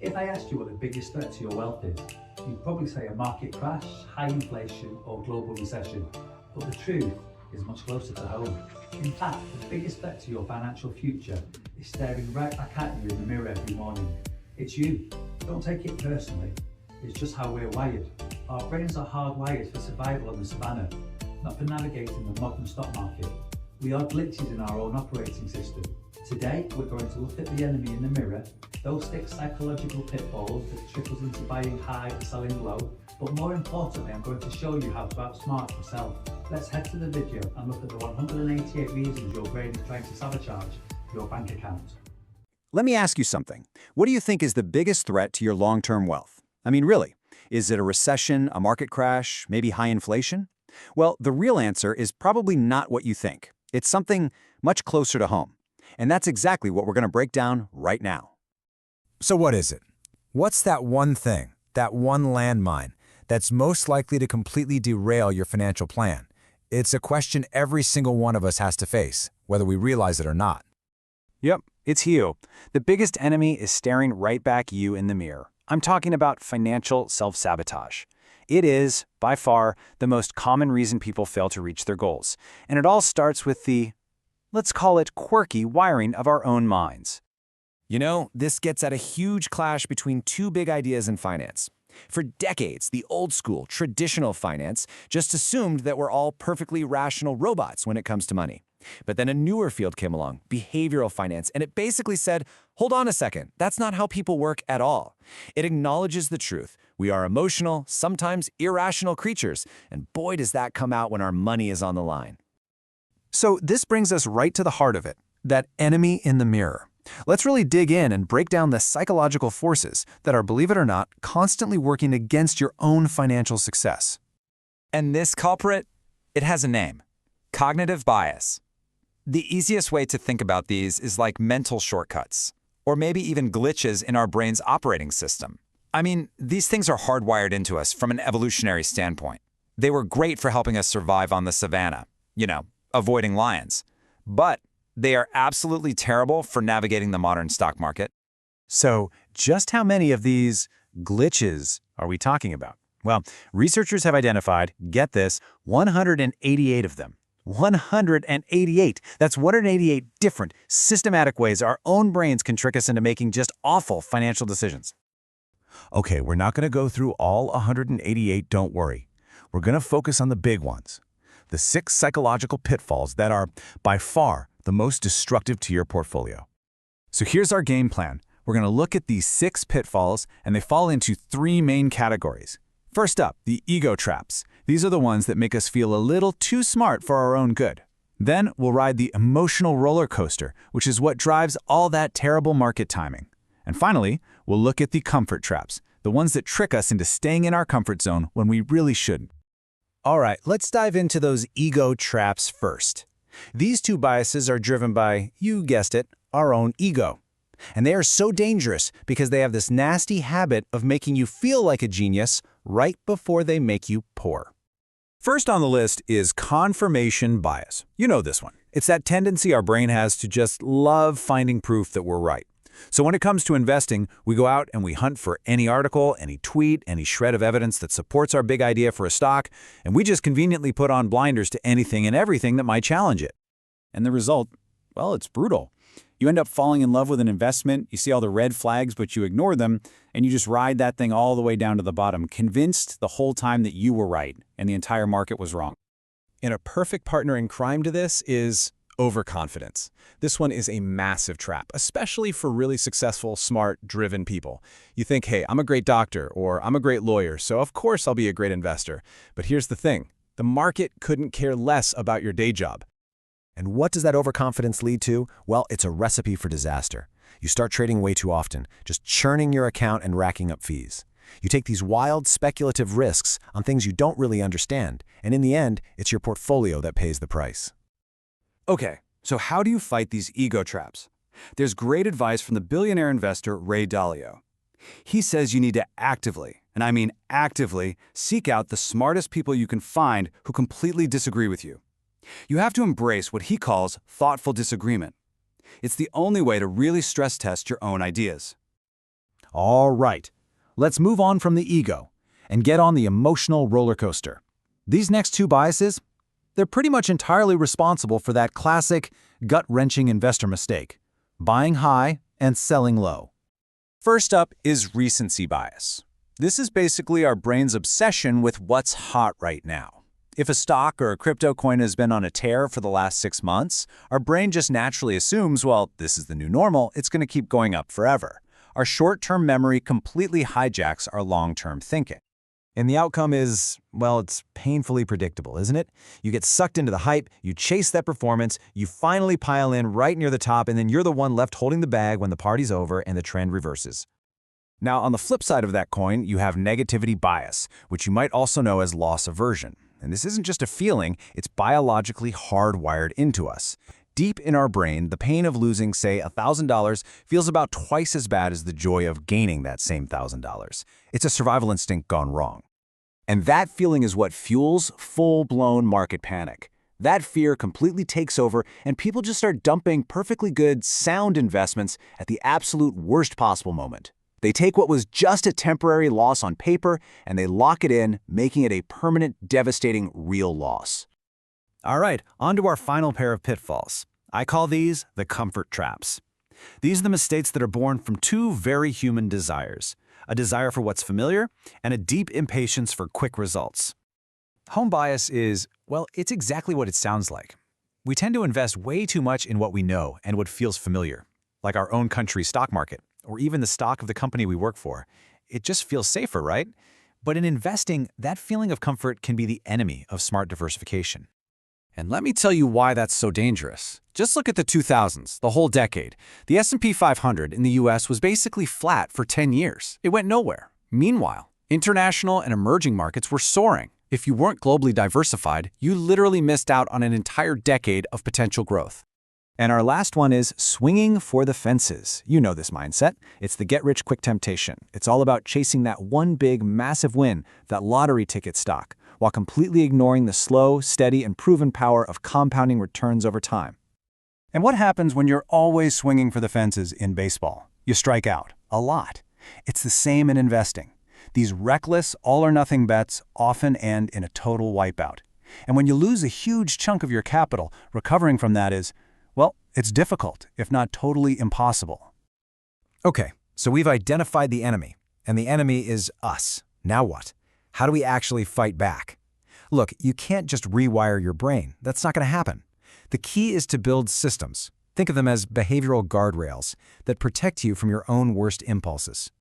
If I asked you what the biggest threat to your wealth is, you'd probably say a market crash, high inflation, or global recession. But the truth is much closer to home. In fact, the biggest threat to your financial future is staring right back at you in the mirror every morning. It's you. Don't take it personally. It's just how we're wired. Our brains are hardwired for survival on the savannah, not for navigating the modern stock market. We are glitches in our own operating system. Today, we're going to look at the enemy in the mirror, those 6 psychological pitfalls that trick us into buying high and selling low, but more importantly, I'm going to show you how to outsmart yourself. Let's head to the video and look at the 188 reasons your brain is trying to sabotage your bank account. Let me ask you something. What do you think is the biggest threat to your long-term wealth? I mean, really, is it a recession, a market crash, maybe high inflation? Well, the real answer is probably not what you think. It's something much closer to home. And that's exactly what we're going to break down right now. So what is it? What's that one thing, that one landmine, that's most likely to completely derail your financial plan? It's a question every single one of us has to face, whether we realize it or not. Yep, it's you. The biggest enemy is staring right back you in the mirror. I'm talking about financial self-sabotage. It is, by far, the most common reason people fail to reach their goals. And it all starts with the, let's call it, quirky wiring of our own minds. You know, this gets at a huge clash between two big ideas in finance. For decades, the old-school, traditional finance just assumed that we're all perfectly rational robots when it comes to money. But then a newer field came along, behavioral finance, and it basically said, hold on a second, that's not how people work at all. It acknowledges the truth. We are emotional, sometimes irrational creatures, and boy does that come out when our money is on the line. So this brings us right to the heart of it, that enemy in the mirror. Let's really dig in and break down the psychological forces that are, believe it or not, constantly working against your own financial success. And this culprit, it has a name: cognitive bias. The easiest way to think about these is like mental shortcuts, or maybe even glitches in our brain's operating system. I mean, these things are hardwired into us from an evolutionary standpoint. They were great for helping us survive on the savannah, avoiding lions. But they are absolutely terrible for navigating the modern stock market. So just how many of these glitches are we talking about? Well, researchers have identified, get this, 188 of them. 188. That's 188 different, systematic ways our own brains can trick us into making just awful financial decisions. Okay, we're not going to go through all 188, don't worry. We're going to focus on the big ones. The 6 psychological pitfalls that are, by far, the most destructive to your portfolio. So here's our game plan. We're going to look at these 6 pitfalls, and they fall into 3 main categories. First up, the ego traps. These are the ones that make us feel a little too smart for our own good. Then we'll ride the emotional roller coaster, which is what drives all that terrible market timing. And finally, we'll look at the comfort traps, the ones that trick us into staying in our comfort zone when we really shouldn't. All right, let's dive into those ego traps first. These 2 biases are driven by, you guessed it, our own ego. And they are so dangerous because they have this nasty habit of making you feel like a genius right before they make you poor. First on the list is confirmation bias. You know this one. It's that tendency our brain has to just love finding proof that we're right. So when it comes to investing, we go out and we hunt for any article, any tweet, any shred of evidence that supports our big idea for a stock, and we just conveniently put on blinders to anything and everything that might challenge it. And the result, well, it's brutal. You end up falling in love with an investment, you see all the red flags, but you ignore them, and you just ride that thing all the way down to the bottom, convinced the whole time that you were right and the entire market was wrong. And a perfect partner in crime to this is overconfidence. This one is a massive trap, especially for really successful, smart, driven people. You think, hey, I'm a great doctor or I'm a great lawyer, so of course I'll be a great investor. But here's the thing. The market couldn't care less about your day job. And what does that overconfidence lead to? Well, it's a recipe for disaster. You start trading way too often, just churning your account and racking up fees. You take these wild, speculative risks on things you don't really understand, and in the end, it's your portfolio that pays the price. Okay, so how do you fight these ego traps? There's great advice from the billionaire investor Ray Dalio. He says you need to actively, and I mean actively, seek out the smartest people you can find who completely disagree with you. You have to embrace what he calls thoughtful disagreement. It's the only way to really stress test your own ideas. All right, let's move on from the ego and get on the emotional roller coaster. These next two biases, they're pretty much entirely responsible for that classic gut-wrenching investor mistake, buying high and selling low. First up is recency bias. This is basically our brain's obsession with what's hot right now. If a stock or a crypto coin has been on a tear for the last 6 months, our brain just naturally assumes, well, this is the new normal, it's going to keep going up forever. Our short-term memory completely hijacks our long-term thinking. And the outcome is, well, it's painfully predictable, isn't it? You get sucked into the hype, you chase that performance, you finally pile in right near the top, and then you're the one left holding the bag when the party's over and the trend reverses. Now, on the flip side of that coin, you have negativity bias, which you might also know as loss aversion. And this isn't just a feeling, it's biologically hardwired into us. Deep in our brain, the pain of losing, say, $1,000 feels about twice as bad as the joy of gaining that same $1,000. It's a survival instinct gone wrong. And that feeling is what fuels full-blown market panic. That fear completely takes over, and people just start dumping perfectly good, sound investments at the absolute worst possible moment. They take what was just a temporary loss on paper, and they lock it in, making it a permanent, devastating, real loss. All right, on to our final pair of pitfalls. I call these the comfort traps. These are the mistakes that are born from two very human desires: a desire for what's familiar and a deep impatience for quick results. Home bias is, well, it's exactly what it sounds like. We tend to invest way too much in what we know and what feels familiar, like our own country's stock market, or even the stock of the company we work for. It just feels safer, right? But in investing, that feeling of comfort can be the enemy of smart diversification. And let me tell you why that's so dangerous. Just look at the 2000s, the whole decade. The S&P 500 in the US was basically flat for 10 years. It went nowhere. Meanwhile, international and emerging markets were soaring. If you weren't globally diversified, you literally missed out on an entire decade of potential growth. And our last one is swinging for the fences. You know this mindset. It's the get-rich-quick temptation. It's all about chasing that one big, massive win, that lottery ticket stock, while completely ignoring the slow, steady, and proven power of compounding returns over time. And what happens when you're always swinging for the fences in baseball? You strike out. A lot. It's the same in investing. These reckless, all-or-nothing bets often end in a total wipeout. And when you lose a huge chunk of your capital, recovering from that is, well, it's difficult, if not totally impossible. Okay, so we've identified the enemy, and the enemy is us. Now what? How do we actually fight back? Look, you can't just rewire your brain. That's not going to happen. The key is to build systems. Think of them as behavioral guardrails that protect you from your own worst impulses.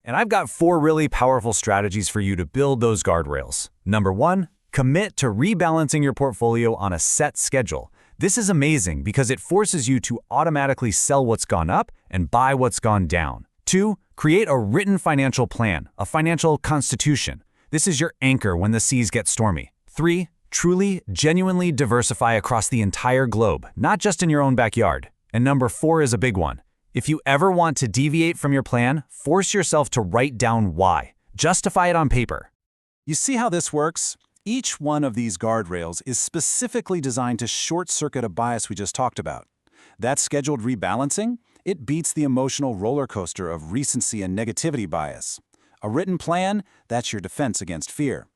And I've got 4 really powerful strategies for you to build those guardrails. Number 1, commit to rebalancing your portfolio on a set schedule. This is amazing because it forces you to automatically sell what's gone up and buy what's gone down. 2, create a written financial plan, a financial constitution. This is your anchor when the seas get stormy. 3, truly, genuinely diversify across the entire globe, not just in your own backyard. And number 4 is a big one. If you ever want to deviate from your plan, force yourself to write down why. Justify it on paper. You see how this works? Each one of these guardrails is specifically designed to short-circuit a bias we just talked about. That scheduled rebalancing, it beats the emotional roller coaster of recency and negativity bias. A written plan, that's your defense against fear.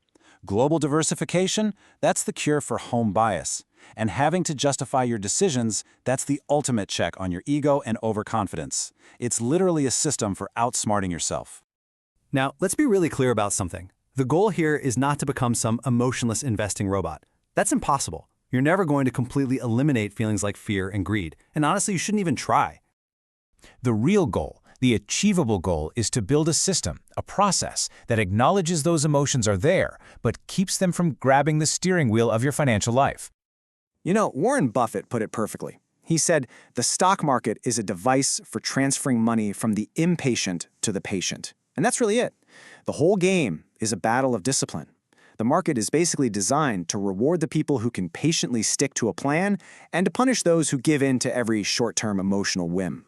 Global diversification, that's the cure for home bias. And having to justify your decisions, that's the ultimate check on your ego and overconfidence. It's literally a system for outsmarting yourself. Now, let's be really clear about something. The goal here is not to become some emotionless investing robot. That's impossible. You're never going to completely eliminate feelings like fear and greed. And honestly, you shouldn't even try. The real goal, the achievable goal, is to build a system, a process that acknowledges those emotions are there, but keeps them from grabbing the steering wheel of your financial life. You know, Warren Buffett put it perfectly. He said, the stock market is a device for transferring money from the impatient to the patient. And that's really it. The whole game is a battle of discipline. The market is basically designed to reward the people who can patiently stick to a plan and to punish those who give in to every short-term emotional whim.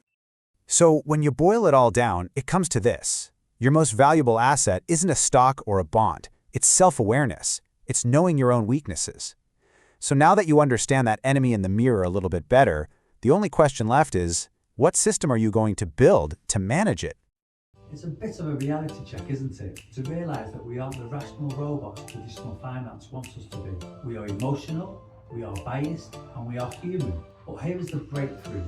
So when you boil it all down, it comes to this. Your most valuable asset isn't a stock or a bond. It's self-awareness. It's knowing your own weaknesses. So now that you understand that enemy in the mirror a little bit better, the only question left is, what system are you going to build to manage it? It's a bit of a reality check, isn't it? To realise that we aren't the rational robots traditional finance wants us to be. We are emotional, we are biased, and we are human. But here is the breakthrough.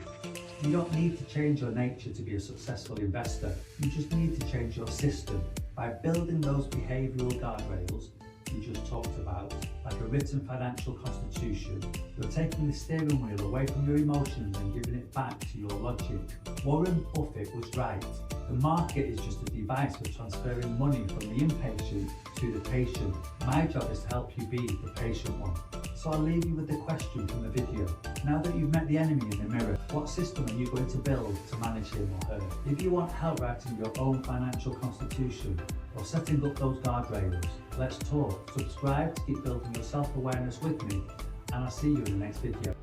You don't need to change your nature to be a successful investor. You just need to change your system. By building those behavioural guardrails you just talked about, like a written financial constitution, you're taking the steering wheel away from your emotions and giving it back to your logic. Warren Buffett was right. The market is just a device for transferring money from the impatient to the patient. My job is to help you be the patient one. So I'll leave you with the question from the video. Now that you've met the enemy in the mirror, what system are you going to build to manage him or her? If you want help writing your own financial constitution or setting up those guardrails, let's talk. Subscribe to keep building your self-awareness with me, and I'll see you in the next video.